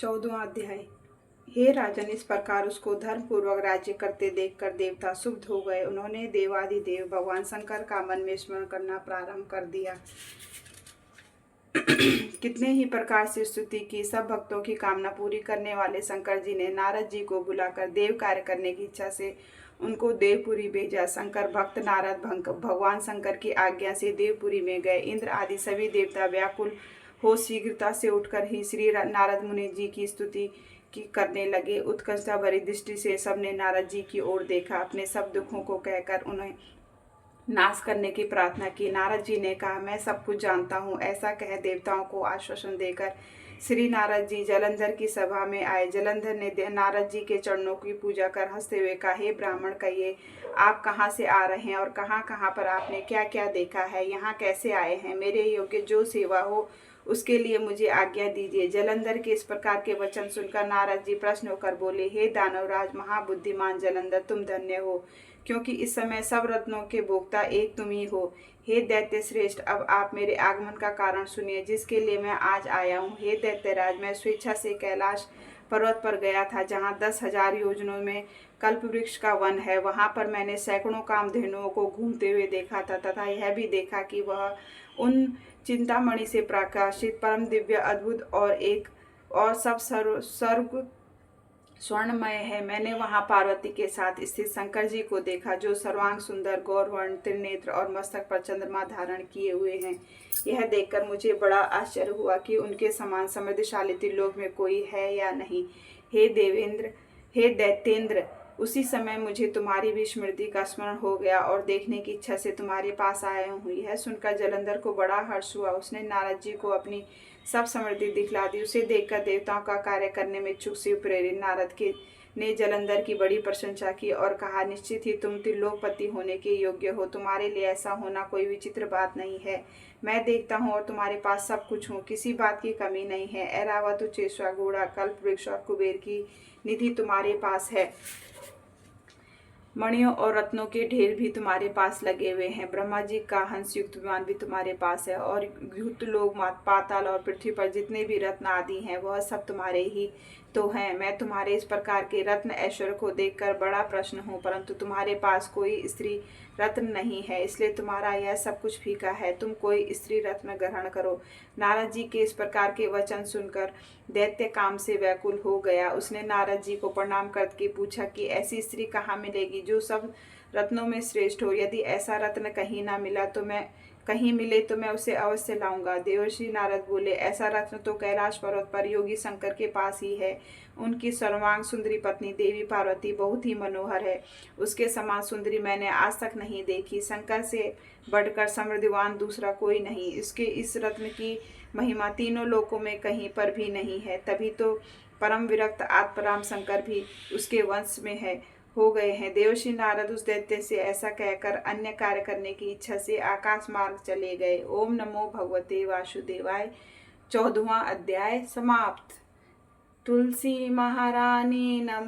14वां अध्याय। हे राजन, इस प्रकार उसको धर्मपूर्वक राज्य करते देखकर देवता क्षुब्ध हो गए। उन्होंने देवादिदेव भगवान शंकर का मन में स्मरण करना प्रारंभ कर दिया। कितने ही प्रकार से स्तुति की। सब भक्तों की कामना पूरी करने वाले शंकर जी ने नारद जी को बुलाकर देव कार्य करने की इच्छा से उनको देवपुरी भेजा। शंकर भक्त नारद भगवान शंकर की आज्ञा से देवपुरी में गए। इंद्र आदि सभी देवता व्याकुल हो शीघ्रता से उठकर ही श्री नारद मुनि जी की स्तुति करने लगे। उत्कंठा भरी दृष्टि से सबने नारद जी की ओर देखा। अपने सब दुखों को कहकर उन्हें नाश करने की प्रार्थना की। नारद जी ने कहा, मैं सब कुछ जानता हूँ। ऐसा कह देवताओं को आश्वासन देकर श्री नारद जी जलंधर की सभा में आए। जलंधर ने नारद जी के चरणों की पूजा कर हंसते हुए कहा, हे ब्राह्मण, कहिए आप कहाँ से आ रहे हैं और कहाँ कहाँ पर आपने क्या क्या देखा है, यहाँ कैसे आए हैं। मेरे योग्य जो सेवा हो उसके लिए मुझे आज्ञा दीजिए। जलंधर के इस प्रकार के वचन सुनकर नारद जी प्रश्न होकर बोले, हे दानवराज महाबुद्धिमान जलंधर, तुम धन्य हो, क्योंकि इस समय सब रत्नों के भोक्ता एक तुम ही हो। हे दैत्य श्रेष्ठ, अब आप मेरे आगमन का कारण सुनिए, जिसके लिए मैं आज आया हूँ। हे दैत्यराज, मैं स्वेच्छा से कैलाश पर्वत पर गया था, जहाँ 10,000 योजनों में कल्प वृक्ष का वन है। वहां पर मैंने सैकड़ों कामधेनुओं को घूमते हुए देखा था, तथा यह भी देखा कि वह उन चिंतामणि से प्रकाशित परम दिव्य अद्भुत और एक और सब स्वर्ग स्वर्णमय है। मैंने वहां पार्वती के साथ स्थित शंकर जी को देखा, जो सर्वांग सुंदर, गौरवर्ण, त्रिनेत्र और मस्तक पर चंद्रमा धारण किए हुए हैं। यह देखकर मुझे बड़ा आश्चर्य हुआ कि उनके समान समृद्धशाली त्रिलोक में कोई है या नहीं। हे देवेंद्र, हे दैत्येंद्र, उसी समय मुझे तुम्हारी भी स्मृति का स्मरण हो गया और देखने की इच्छा से तुम्हारे पास आया हूँ। यह सुनकर जलंधर को बड़ा हर्ष हुआ। उसने नारद जी को अपनी सब समृद्धि दिखला दी। उसे देखकर देवताओं का कार्य करने में इच्छुक से प्रेरित नारद के ने जलंधर की बड़ी प्रशंसा की और कहा, निश्चित ही तुम त्रिलोकपति होने के योग्य हो। तुम्हारे लिए ऐसा होना कोई विचित्र बात नहीं है। मैं देखता हूँ और तुम्हारे पास सब कुछ हूँ, किसी बात की कमी नहीं है। ऐरावत, उच्चेश्वर, घोड़ा, कल्प वृक्ष और कुबेर की निधि तुम्हारे पास है। मणियों और रत्नों के ढेर भी तुम्हारे पास लगे हुए हैं। ब्रह्मा जी का हंस युक्त विमान भी तुम्हारे पास है, और घृत लोक, पाताल और पृथ्वी पर जितने भी रत्न आदि हैं वह सब तुम्हारे ही तो हैं। मैं तुम्हारे इस प्रकार के रत्न ऐश्वर्य को देखकर बड़ा प्रसन्न हूँ, परंतु तुम्हारे पास कोई स्त्री रत्न नहीं है, इसलिए तुम्हारा यह सब कुछ फीका है। तुम कोई स्त्री रत्न ग्रहण करो। नारद जी के इस प्रकार के वचन सुनकर दैत्य काम से व्याकुल हो गया। उसने नारद जी को प्रणाम करके पूछा कि ऐसी स्त्री कहाँ मिलेगी जो सब रत्नों में श्रेष्ठ हो। यदि ऐसा रत्न कहीं मिले तो मैं उसे अवश्य लाऊंगा। देवर्षि नारद बोले, ऐसा रत्न तो कैलाश पर्वत पर योगी शंकर के पास ही है। उनकी सर्वांग सुंदरी पत्नी देवी पार्वती बहुत ही मनोहर है। उसके समान सुंदरी मैंने आज तक नहीं देखी। शंकर से बढ़कर समृद्धिवान दूसरा कोई नहीं। इसके इस रत्न की महिमा तीनों लोकों में कहीं पर भी नहीं है। तभी तो परम विरक्त आत्मराम शंकर भी उसके वंश में हो गए हैं। देवर्षि नारद उस दैत्य से ऐसा कहकर अन्य कार्य करने की इच्छा से आकाश मार्ग चले गए। ओम नमो भगवते वासुदेवाय। 14वां अध्याय समाप्त। तुलसी महारानी नमो।